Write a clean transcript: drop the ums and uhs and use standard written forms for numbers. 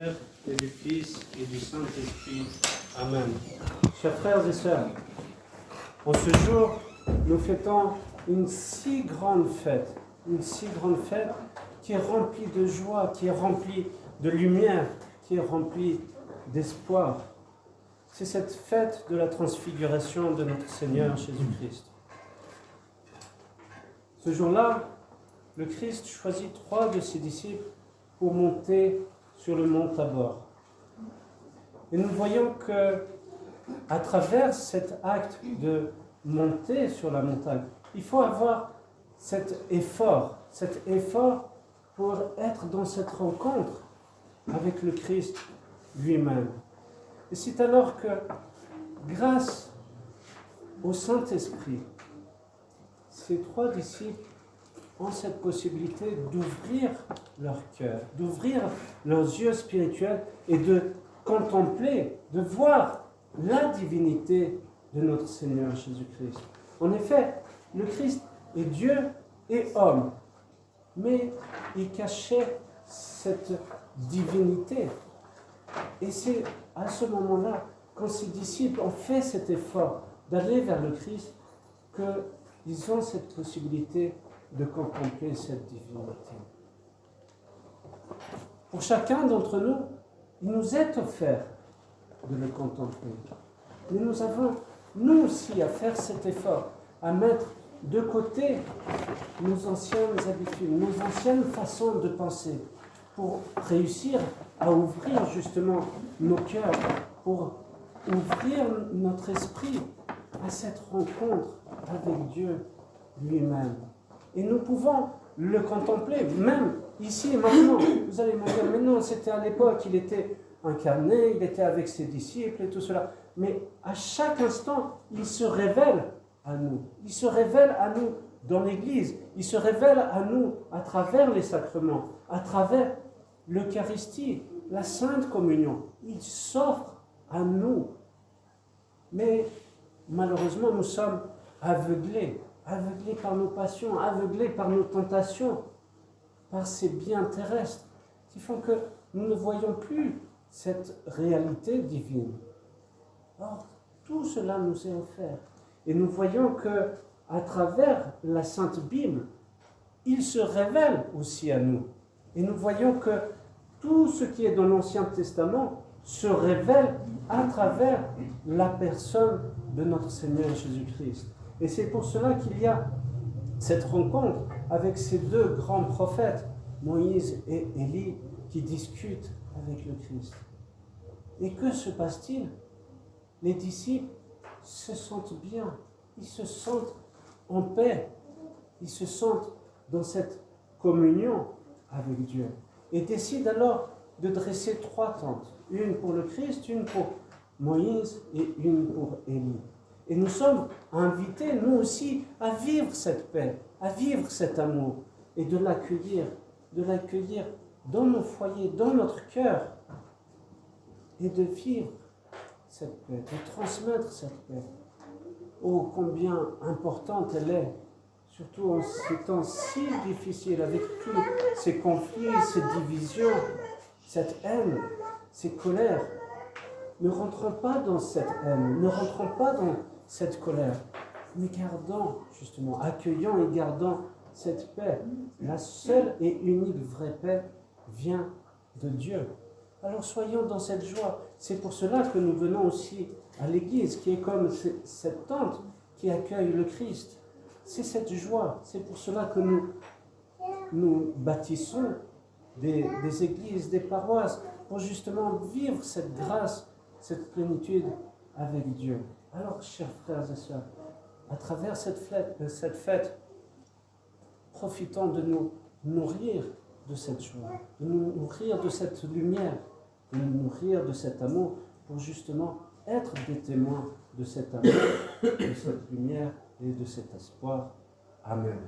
Père et du Fils et du Saint-Esprit. Amen. Chers frères et sœurs, en ce jour, nous fêtons une si grande fête qui est remplie de joie, qui est remplie de lumière, qui est remplie d'espoir. C'est cette fête de la transfiguration de notre Seigneur Jésus-Christ. Ce jour-là, le Christ choisit 3 de ses disciples pour monter sur le mont Tabor. Et nous voyons que, à travers cet acte de monter sur la montagne, il faut avoir cet effort pour être dans cette rencontre avec le Christ lui-même. Et c'est alors que, grâce au Saint-Esprit, ces 3 disciples ont cette possibilité d'ouvrir leur cœur, d'ouvrir leurs yeux spirituels et de contempler, de voir la divinité de notre Seigneur Jésus-Christ. En effet, le Christ est Dieu et homme, mais il cachait cette divinité. Et c'est à ce moment-là, quand ces disciples ont fait cet effort d'aller vers le Christ, qu'ils ont cette possibilité de contempler cette divinité. Pour chacun d'entre nous, il nous est offert de le contempler. Mais nous avons, nous aussi, à faire cet effort, à mettre de côté nos anciennes habitudes, nos anciennes façons de penser, pour réussir à ouvrir justement nos cœurs, pour ouvrir notre esprit à cette rencontre avec Dieu lui-même. Et nous pouvons le contempler, même ici et maintenant. Vous allez me dire, mais non, c'était à l'époque, il était incarné, il était avec ses disciples et tout cela. Mais à chaque instant, il se révèle à nous. Il se révèle à nous dans l'Église. Il se révèle à nous à travers les sacrements, à travers l'Eucharistie, la Sainte Communion. Il s'offre à nous. Mais malheureusement, nous sommes aveuglés par nos passions, aveuglés par nos tentations, par ces biens terrestres, qui font que nous ne voyons plus cette réalité divine. Or, tout cela nous est offert. Et nous voyons que, à travers la Sainte Bible, il se révèle aussi à nous. Et nous voyons que tout ce qui est dans l'Ancien Testament se révèle à travers la personne de notre Seigneur Jésus-Christ. Et c'est pour cela qu'il y a cette rencontre avec ces 2 grands prophètes, Moïse et Élie, qui discutent avec le Christ. Et que se passe-t-il? Les disciples se sentent bien, ils se sentent en paix, ils se sentent dans cette communion avec Dieu. Et décident alors de dresser 3 tentes, une pour le Christ, une pour Moïse et une pour Élie. Et nous sommes invités, nous aussi, à vivre cette paix, à vivre cet amour, et de l'accueillir dans nos foyers, dans notre cœur, et de vivre cette paix, de transmettre cette paix. Oh, combien importante elle est, surtout en ces temps si difficiles, avec tous ces conflits, ces divisions, cette haine, ces colères. Ne rentrons pas dans cette haine, ne rentrons pas dans cette colère, mais gardons justement, accueillons et gardons cette paix. La seule et unique vraie paix vient de Dieu. Alors soyons dans cette joie. C'est pour cela que nous venons aussi à l'église, qui est comme cette tente qui accueille le Christ. C'est cette joie. C'est pour cela que nous bâtissons des églises, des paroisses, pour justement vivre cette grâce, cette plénitude avec Dieu. Alors, chers frères et sœurs, à travers cette fête, profitons de nous nourrir de cette joie, de nous nourrir de cette lumière, de nous nourrir de cet amour, pour justement être des témoins de cet amour, de cette lumière et de cet espoir. Amen.